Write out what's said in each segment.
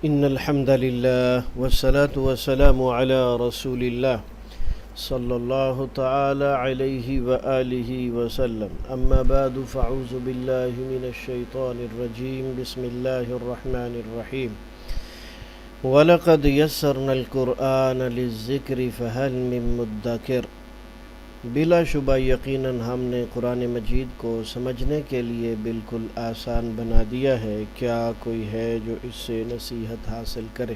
إن الحمد لله والصلاة والسلام على رسول الله صلى الله تعالى عليه وآله وسلم أما بعد فأعوذ بالله من الشيطان الرجيم بسم الله الرحمن الرحيم وَلَقَدْ يَسَّرْنَا الْقُرْآنَ لِلذِّكْرِ فَهَلْ مِن مُدَّكِرٍ۔ بلا شبہ یقیناً ہم نے قرآن مجید کو سمجھنے کے لیے بالکل آسان بنا دیا ہے، کیا کوئی ہے جو اس سے نصیحت حاصل کرے؟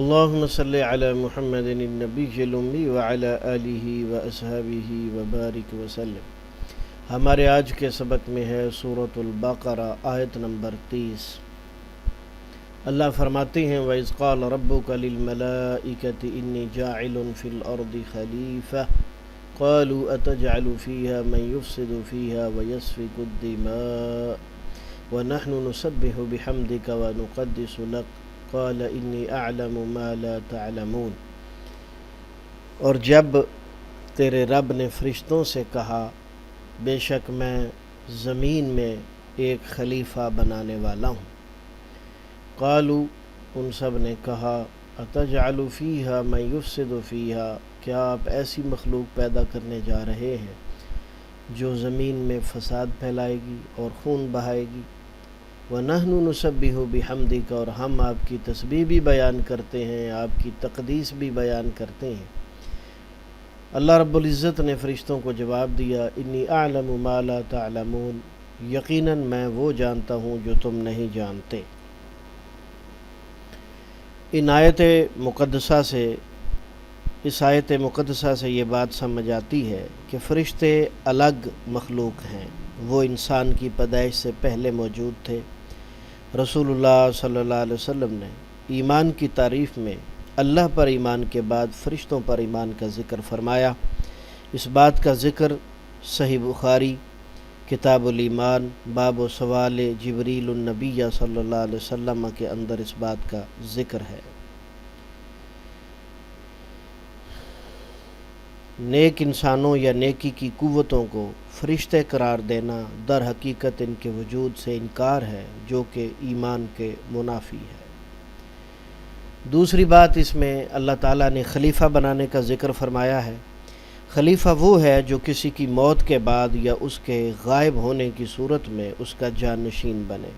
اللہم صلی علی محمد النبی الامی وعلی آلہ واصحابہ وبارک وسلم۔ ہمارے آج کے سبق میں ہے سورۃ البقرہ آیت نمبر 30۔ اللہ فرماتے ہیں وَإِذْ قَالَ رَبُّكَ لِلْمَلَائِكَةِ إِنِّي جَاعِلٌ فِي الْأَرْضِ خَلِيفَةً قَالُوا أَتَجْعَلُ فِيهَا مَن يُفْسِدُ فِيهَا وَيَسْفِكُ الدِّمَاءَ وَنَحْنُ نُسَبِّحُ بِحَمْدِكَ وَنُقَدِّسُ لَكَ قَالَ إِنِّي أَعْلَمُ مَا لَا تَعْلَمُونَ۔ اور جب تیرے رب نے فرشتوں سے کہا بے شک میں زمین میں ایک خلیفہ بنانے والا ہوں، قالوا ان سب نے کہا اتجعل فیہا من یفسد فیہا، کیا آپ ایسی مخلوق پیدا کرنے جا رہے ہیں جو زمین میں فساد پھیلائے گی اور خون بہائے گی؟ وَنَحْنُ نُسَبِّحُ بِحَمْدِكَ، اور ہم آپ کی تسبیح بھی بیان کرتے ہیں، آپ کی تقدیس بھی بیان کرتے ہیں۔ اللہ رب العزت نے فرشتوں کو جواب دیا انی اعلم ما لا تعلمون، یقیناً میں وہ جانتا ہوں جو تم نہیں جانتے۔ اس آیت مقدسہ سے یہ بات سمجھ آتی ہے کہ فرشتے الگ مخلوق ہیں، وہ انسان کی پیدائش سے پہلے موجود تھے۔ رسول اللہ صلی اللہ علیہ وسلم نے ایمان کی تعریف میں اللہ پر ایمان کے بعد فرشتوں پر ایمان کا ذکر فرمایا۔ اس بات کا ذکر صحیح بخاری کتاب الایمان باب و سوال جبریل النبی صلی اللہ علیہ وسلم کے اندر اس بات کا ذکر ہے۔ نیک انسانوں یا نیکی کی قوتوں کو فرشتے قرار دینا در حقیقت ان کے وجود سے انکار ہے، جو کہ ایمان کے منافی ہے۔ دوسری بات اس میں اللہ تعالیٰ نے خلیفہ بنانے کا ذکر فرمایا ہے۔ خلیفہ وہ ہے جو کسی کی موت کے بعد یا اس کے غائب ہونے کی صورت میں اس کا جانشین بنے،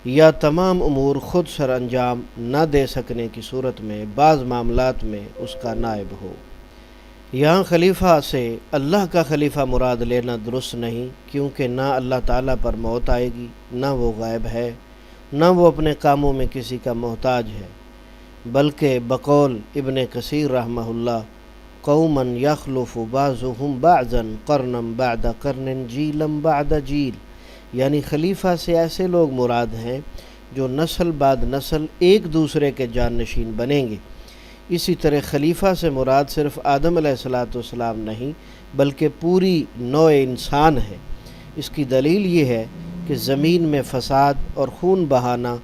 یا تمام امور خود سر انجام نہ دے سکنے کی صورت میں بعض معاملات میں اس کا نائب ہو۔ یہاں خلیفہ سے اللہ کا خلیفہ مراد لینا درست نہیں، کیونکہ نہ اللہ تعالیٰ پر موت آئے گی، نہ وہ غائب ہے، نہ وہ اپنے کاموں میں کسی کا محتاج ہے، بلکہ بقول ابن کثیر رحمہ اللہ قوما یخلف بعضهم بعضا قرنا بعد قرن جیلا بعد جیل، یعنی خلیفہ سے ایسے لوگ مراد ہیں جو نسل بعد نسل ایک دوسرے کے جانشین بنیں گے۔ اسی طرح خلیفہ سے مراد صرف آدم علیہ السلام نہیں بلکہ پوری نوع انسان ہے۔ اس کی دلیل یہ ہے کہ زمین میں فساد اور خون بہانا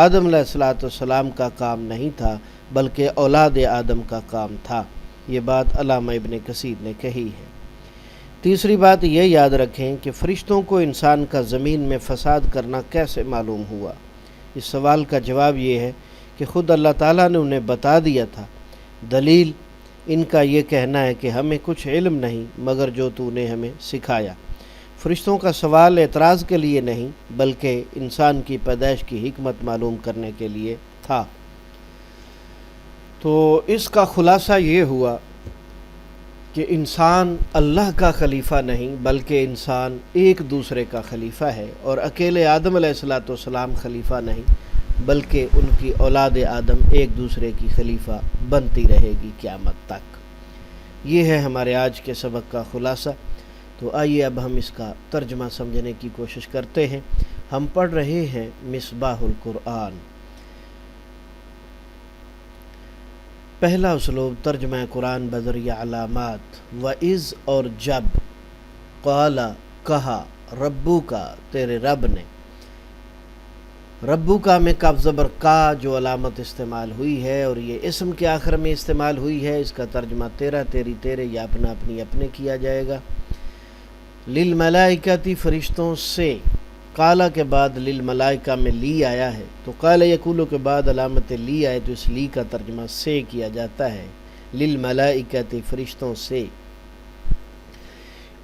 آدم علیہ السلام کا کام نہیں تھا بلکہ اولاد آدم کا کام تھا۔ یہ بات علامہ ابن کثیر نے کہی ہے۔ تیسری بات یہ یاد رکھیں کہ فرشتوں کو انسان کا زمین میں فساد کرنا کیسے معلوم ہوا؟ اس سوال کا جواب یہ ہے کہ خود اللہ تعالیٰ نے انہیں بتا دیا تھا۔ دلیل ان کا یہ کہنا ہے کہ ہمیں کچھ علم نہیں مگر جو تو نے ہمیں سکھایا۔ فرشتوں کا سوال اعتراض کے لیے نہیں بلکہ انسان کی پیدائش کی حکمت معلوم کرنے کے لیے تھا۔ تو اس کا خلاصہ یہ ہوا کہ انسان اللہ کا خلیفہ نہیں بلکہ انسان ایک دوسرے کا خلیفہ ہے، اور اکیلے آدم علیہ السلام خلیفہ نہیں بلکہ ان کی اولاد آدم ایک دوسرے کی خلیفہ بنتی رہے گی قیامت تک۔ یہ ہے ہمارے آج کے سبق کا خلاصہ۔ تو آئیے اب ہم اس کا ترجمہ سمجھنے کی کوشش کرتے ہیں۔ ہم پڑھ رہے ہیں مصباح القرآن۔ پہلا اسلوب ترجمہ قرآن بذریعہ علامات۔ وَإِذْ، اور جب، قَالَ، کہا، ربو کا، تیرے رب نے۔ ربو کا میں کاف زبر کا جو علامت استعمال ہوئی ہے اور یہ اسم کے آخر میں استعمال ہوئی ہے، اس کا ترجمہ تیرا، تیری، تیرے یا اپنا اپنی اپنے کیا جائے گا۔ للملائکتی، فرشتوں سے، قالا کے بعد للملائکہ میں لی آیا ہے، تو قال یقولو کے بعد علامت لی آئے تو اس لی کا ترجمہ سے کیا جاتا ہے، للملائکۃ فرشتوں سے۔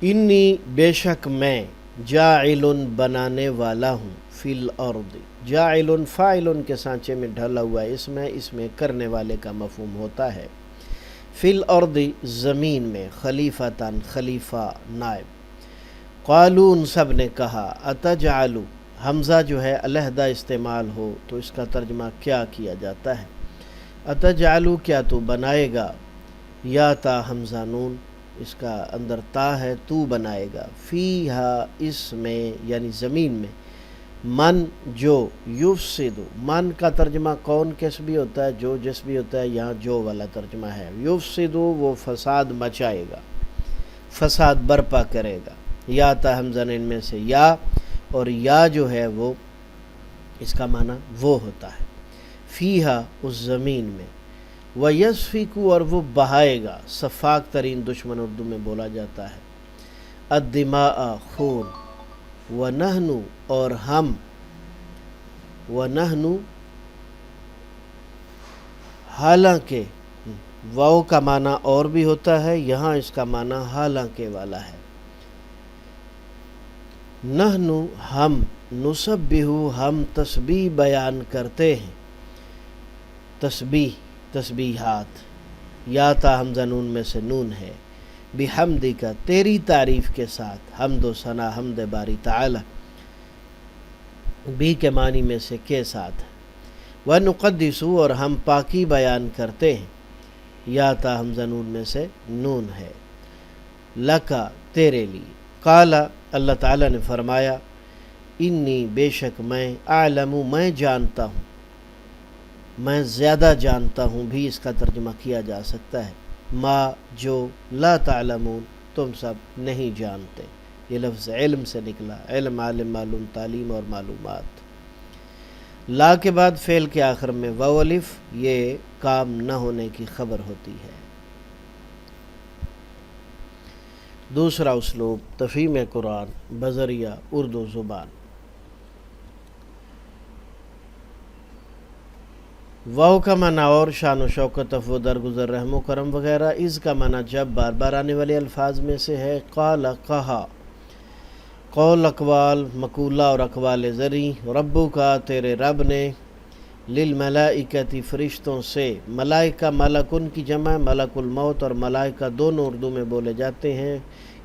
انی بے شک میں جاعل بنانے والا ہوں، فی الارض جاعل فاعل کے سانچے میں ڈھلا ہوا ہے، اس میں کرنے والے کا مفہوم ہوتا ہے، فی الارض زمین میں، خلیفتاً خلیفہ نائب۔ قالوا ان سب نے کہا اتجعل، حمزہ جو ہے علیحدہ استعمال ہو تو اس کا ترجمہ کیا کیا جاتا ہے، اتجعل کیا تو بنائے گا، یا تا حمزہ نون، اس کا اندر تا ہے، تو بنائے گا، فیہا اس میں یعنی زمین میں، من جو، یفسد من کا ترجمہ کون کس بھی ہوتا ہے، جو جس بھی ہوتا ہے، یہاں جو والا ترجمہ ہے، یفسد وہ فساد مچائے گا، فساد برپا کرے گا، یا تا حمزہ ان میں سے یا، اور یا جو ہے وہ اس کا معنی وہ ہوتا ہے، فیہا اس زمین میں، وَيَسْفِكُ اور وہ بہائے گا، سفاک ترین دشمن اردو میں بولا جاتا ہے، الدماء خون، وَنَحْنُ اور ہم، وَنَحْنُ حالانکہ، واو کا معنی اور بھی ہوتا ہے، یہاں اس کا معنی حالانکہ والا ہے، نحن ہم، نسبح ہم تسبیح بیان کرتے ہیں، تسبیح تسبیحات، یا تا حمزہ نون میں سے نون ہے، بحمدک تیری تعریف کے ساتھ، حمد و ثنا حمد باری تعالی، بھی کے معنی میں سے کے ساتھ، ونقدس اور ہم پاکی بیان کرتے ہیں، یا تا حمزہ نون میں سے نون ہے، لکا تیرے لیے، قال اللہ تعالیٰ نے فرمایا، انی بے شک میں، اعلم میں جانتا ہوں، میں زیادہ جانتا ہوں بھی اس کا ترجمہ کیا جا سکتا ہے، ما جو، لا تعلمون تم سب نہیں جانتے، یہ لفظ علم سے نکلا، علم عالم معلوم تعلیم اور معلومات، لا کے بعد فعل کے آخر میں واو الف، یہ کام نہ ہونے کی خبر ہوتی ہے۔ دوسرا اسلوب تفہیم قرآن بذریعہ اردو زبان، واو کا معنی اور، شان و شوکت، عفو درگزر، رحم و کرم وغیرہ، اس کا معنی جب بار بار آنے والے الفاظ میں سے ہے، قال کہا، قول اقوال مقولہ اور اقوال زری، ربو کا تیرے رب نے، للملائکۃ فرشتوں سے، ملائکہ ملکن کی جمع، ملک الموت اور ملائکہ دونوں اردو میں بولے جاتے ہیں،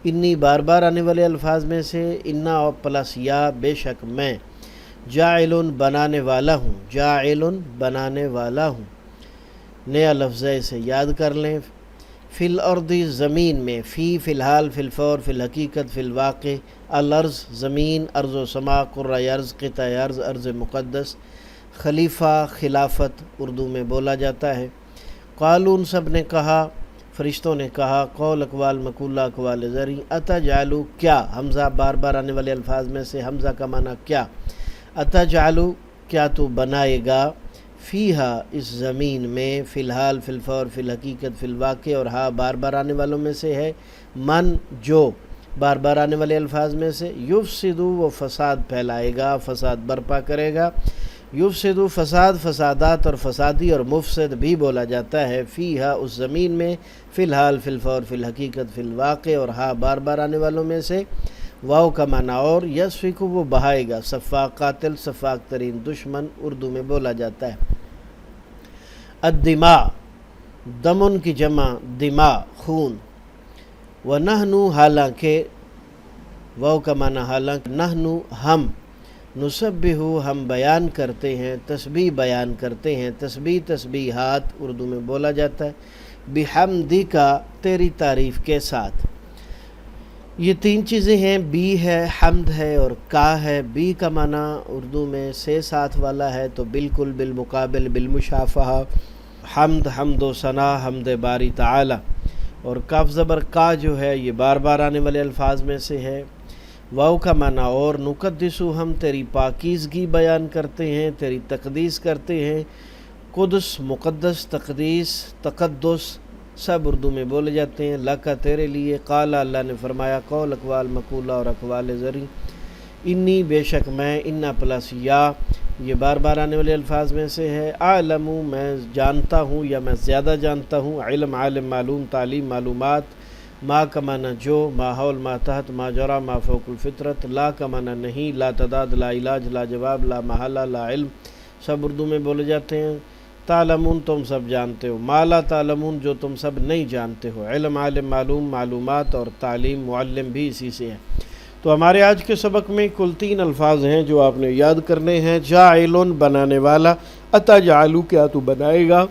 انی بار بار آنے والے الفاظ میں سے، انا اور پلس یا، بے شک میں، جاعل بنانے والا ہوں، جاعل بنانے والا ہوں، نیا لفظ ہے اسے یاد کر لیں، فی الارض زمین میں، فی الحال، فی الفور، فی الحقیقت، فی الواقع، الارض زمین، ارض و سما، قرۂ ارض، قطع ارض، ارض مقدس، خلیفہ خلافت اردو میں بولا جاتا ہے، قالوا ان سب نے کہا، فرشتوں نے کہا، قول اقوال مقولہ اقوال زری، اتجعل کیا، حمزہ بار بار آنے والے الفاظ میں سے، حمزہ کا معنی کیا، اتجعل کیا تو بنائے گا، فیہا اس زمین میں، فی الحال، فی الفور، فی الحقیقت، فی الواقع، اور ہاں بار بار آنے والوں میں سے ہے، من جو، بار بار آنے والے الفاظ میں سے، یفسد وہ فساد پھیلائے گا، فساد برپا کرے گا، یفسد فساد، فسادات اور فسادی اور مفسد بھی بولا جاتا ہے، فیہا اس زمین میں، فی الحال، فی الفور، فی الحقیقت، فی الواقع، اور ہاں بار بار آنے والوں میں سے، واو کا معنی اور، یسفک وہ بہائے گا، سفاک قاتل، سفاک ترین دشمن اردو میں بولا جاتا ہے، الدماء دمن کی جمع، دماء خون، ونحن حالانکہ، واو کا معنی حالانکہ، نحن ہم، نسبح ہم بیان کرتے ہیں، تسبیح بیان کرتے ہیں، تسبیح تسبیحات اردو میں بولا جاتا ہے، بحمدک تیری تعریف کے ساتھ، یہ تین چیزیں ہیں، بی ہے، حمد ہے اور کا ہے، بی کا معنی اردو میں سے ساتھ والا ہے تو بالکل بالمقابل بالمشافہہ، حمد حمد و ثنا حمد باری تعالی، اور کاف زبر کا جو ہے یہ بار بار آنے والے الفاظ میں سے ہے، واو کا معنی اور، نقدسو ہم تیری پاکیزگی بیان کرتے ہیں، تیری تقدیس کرتے ہیں، قدس مقدس، تقدیس تقدس سب اردو میں بولے جاتے ہیں، لکا تیرے لیے، قال اللہ نے فرمایا، قول اقوال مقولہ اور اقوال زری، انی بے شک میں، انا پلس یا، یہ بار بار آنے والے الفاظ میں سے ہے، اعلم میں جانتا ہوں یا میں زیادہ جانتا ہوں، علم عالم معلوم تعلیم معلومات، ما کمانا جو، ماحول ما تحت، ما جرا ما فوق الفطرت، لا کمانا نہیں، لا تعداد لا علاج لا جواب لا محالہ لا علم، سب اردو میں بولے جاتے ہیں۔ تعلمون تم سب جانتے ہو، ما لا تعلمون جو تم سب نہیں جانتے ہو، علم عالم معلوم معلومات، اور تعلیم معلم بھی اسی سے ہے۔ تو ہمارے آج کے سبق میں کل 3 الفاظ ہیں جو آپ نے یاد کرنے ہیں۔ جاعلن بنانے والا، اتجعلو کیا تو بنائے گا،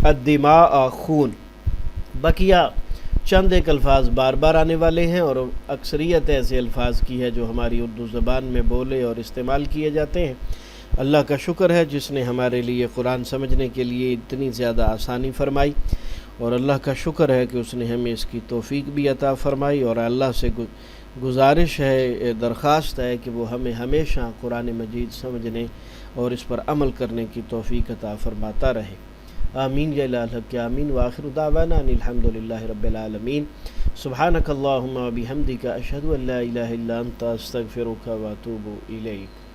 الدماء خون۔ بقیہ چند ایک الفاظ بار بار آنے والے ہیں، اور اکثریت ایسے الفاظ کی ہے جو ہماری اردو زبان میں بولے اور استعمال کیے جاتے ہیں۔ اللہ کا شکر ہے جس نے ہمارے لیے قرآن سمجھنے کے لیے اتنی زیادہ آسانی فرمائی، اور اللہ کا شکر ہے کہ اس نے ہمیں اس کی توفیق بھی عطا فرمائی، اور اللہ سے گزارش ہے، درخواست ہے کہ وہ ہمیں ہمیشہ قرآن مجید سمجھنے اور اس پر عمل کرنے کی توفیق عطا فرماتا رہے۔ آمین یا الہ الحق آمین، وآخر دعوانا ان الحمدللہ رب العالمین۔ سبحانک اللہم و بحمدک، اشہد ان لا الہ الا انت، استغفرک و اتوب الیک۔